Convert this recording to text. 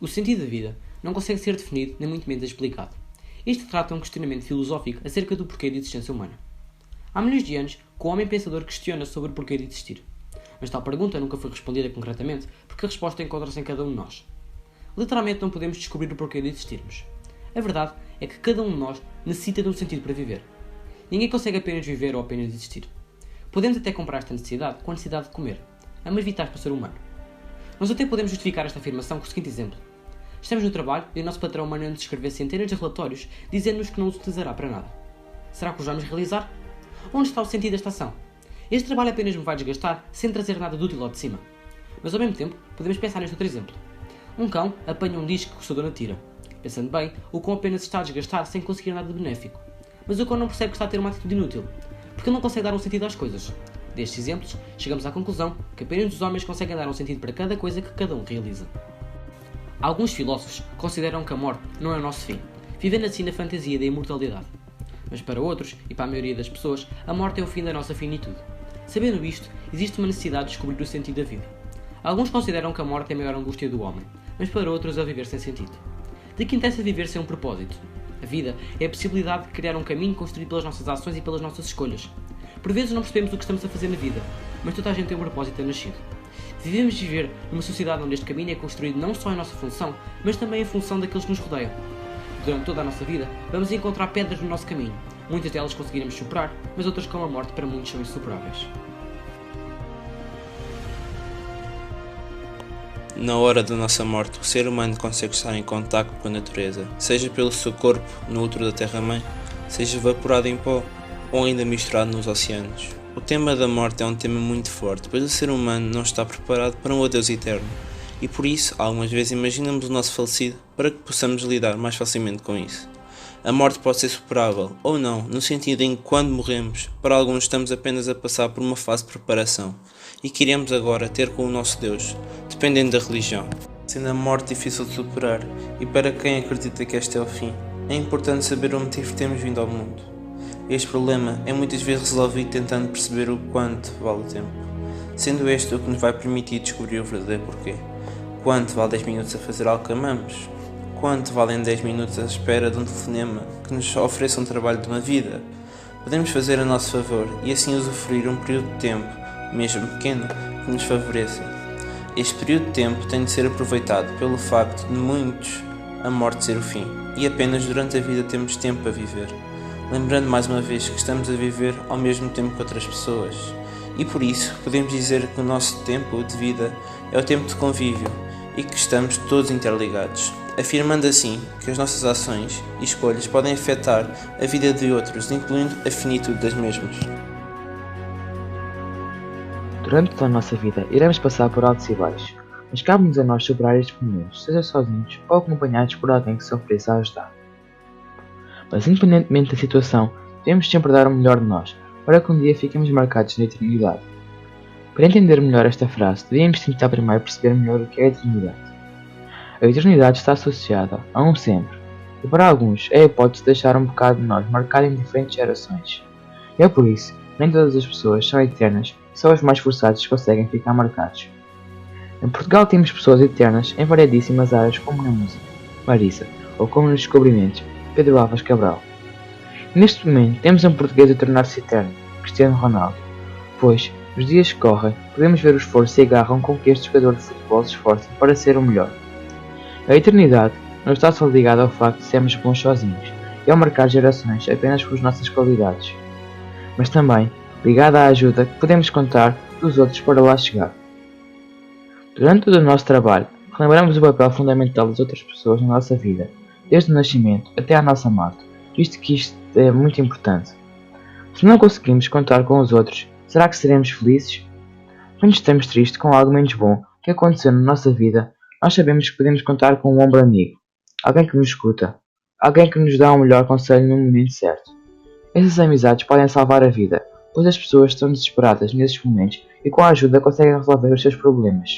O sentido da vida não consegue ser definido nem muito menos explicado. Este trata um questionamento filosófico acerca do porquê da existência humana. Há milhões de anos que o homem pensador questiona sobre o porquê de existir. Mas tal pergunta nunca foi respondida concretamente porque a resposta encontra-se em cada um de nós. Literalmente não podemos descobrir o porquê de existirmos. A verdade é que cada um de nós necessita de um sentido para viver. Ninguém consegue apenas viver ou apenas existir. Podemos até comprar esta necessidade com a necessidade de comer, a mais vitais para o ser humano. Nós até podemos justificar esta afirmação com o seguinte exemplo. Estamos no trabalho e o nosso patrão manda-nos escrever centenas de relatórios dizendo-nos que não os utilizará para nada. Será que os vamos realizar? Onde está o sentido desta ação? Este trabalho apenas me vai desgastar sem trazer nada de útil ao de cima. Mas ao mesmo tempo, podemos pensar neste outro exemplo. Um cão apanha um disco que o seu dono tira. Pensando bem, o cão apenas está a desgastar sem conseguir nada de benéfico. Mas o cão não percebe que está a ter uma atitude inútil, porque ele não consegue dar um sentido às coisas. Destes exemplos, chegamos à conclusão que apenas os homens conseguem dar um sentido para cada coisa que cada um realiza. Alguns filósofos consideram que a morte não é o nosso fim, vivendo assim na fantasia da imortalidade. Mas para outros, e para a maioria das pessoas, a morte é o fim da nossa finitude. Sabendo isto, existe uma necessidade de descobrir o sentido da vida. Alguns consideram que a morte é a maior angústia do homem, mas para outros é viver sem sentido. De que interessa viver sem um propósito? A vida é a possibilidade de criar um caminho construído pelas nossas ações e pelas nossas escolhas. Por vezes não percebemos o que estamos a fazer na vida, mas toda a gente tem um propósito a nascer. Devemos viver numa sociedade onde este caminho é construído não só em nossa função, mas também em função daqueles que nos rodeiam. Durante toda a nossa vida, vamos encontrar pedras no nosso caminho. Muitas delas conseguiremos superar, mas outras com a morte para muitos são insuperáveis. Na hora da nossa morte, o ser humano consegue estar em contacto com a natureza, seja pelo seu corpo no útero da Terra-mãe, seja evaporado em pó ou ainda misturado nos oceanos. O tema da morte é um tema muito forte, pois o ser humano não está preparado para um adeus eterno, e por isso, algumas vezes imaginamos o nosso falecido para que possamos lidar mais facilmente com isso. A morte pode ser superável, ou não, no sentido em que quando morremos, para alguns estamos apenas a passar por uma fase de preparação, e que iremos agora ter com o nosso Deus, dependendo da religião. Sendo a morte difícil de superar, e para quem acredita que este é o fim, é importante saber o motivo que temos vindo ao mundo. Este problema é muitas vezes resolvido tentando perceber o quanto vale o tempo, sendo este o que nos vai permitir descobrir o verdadeiro porquê. Quanto vale 10 minutos a fazer algo que amamos? Quanto valem 10 minutos à espera de um telefonema que nos ofereça um trabalho de uma vida? Podemos fazer a nosso favor e assim usufruir um período de tempo, mesmo pequeno, que nos favoreça. Este período de tempo tem de ser aproveitado pelo facto de muitos a morte ser o fim, e apenas durante a vida temos tempo para viver. Lembrando mais uma vez que estamos a viver ao mesmo tempo que outras pessoas. E por isso podemos dizer que o nosso tempo de vida é o tempo de convívio e que estamos todos interligados, afirmando assim que as nossas ações e escolhas podem afetar a vida de outros, incluindo a finitude das mesmas. Durante toda a nossa vida iremos passar por altos e baixos, mas cabe-nos a nós superar estes momentos, seja sozinhos ou acompanhados por alguém que se ofereça a ajudar. Mas independentemente da situação, devemos sempre dar o melhor de nós, para que um dia fiquemos marcados na eternidade. Para entender melhor esta frase, devíamos tentar primeiro perceber melhor o que é a eternidade. A eternidade está associada a um sempre, e para alguns é a hipótese de deixar um bocado de nós marcado em diferentes gerações. É por isso, nem todas as pessoas são eternas, só os mais forçados conseguem ficar marcados. Em Portugal temos pessoas eternas em variedíssimas áreas como na música, Marisa, ou como nos descobrimentos, Pedro Álvares Cabral. Neste momento temos um português a tornar-se eterno, Cristiano Ronaldo, pois, nos dias que correm, podemos ver o esforço e a garra com que este jogador de futebol se esforça para ser o melhor. A eternidade não está só ligada ao facto de sermos bons sozinhos e ao marcar gerações apenas com as nossas qualidades, mas também ligada à ajuda que podemos contar dos outros para lá chegar. Durante todo o nosso trabalho, relembramos o papel fundamental das outras pessoas na nossa vida, desde o nascimento até à nossa morte, visto que isto é muito importante. Se não conseguimos contar com os outros, será que seremos felizes? Quando estamos tristes com algo menos bom que aconteceu na nossa vida, nós sabemos que podemos contar com um ombro amigo, alguém que nos escuta, alguém que nos dá o melhor conselho no momento certo. Essas amizades podem salvar a vida, pois as pessoas estão desesperadas nesses momentos e com a ajuda conseguem resolver os seus problemas.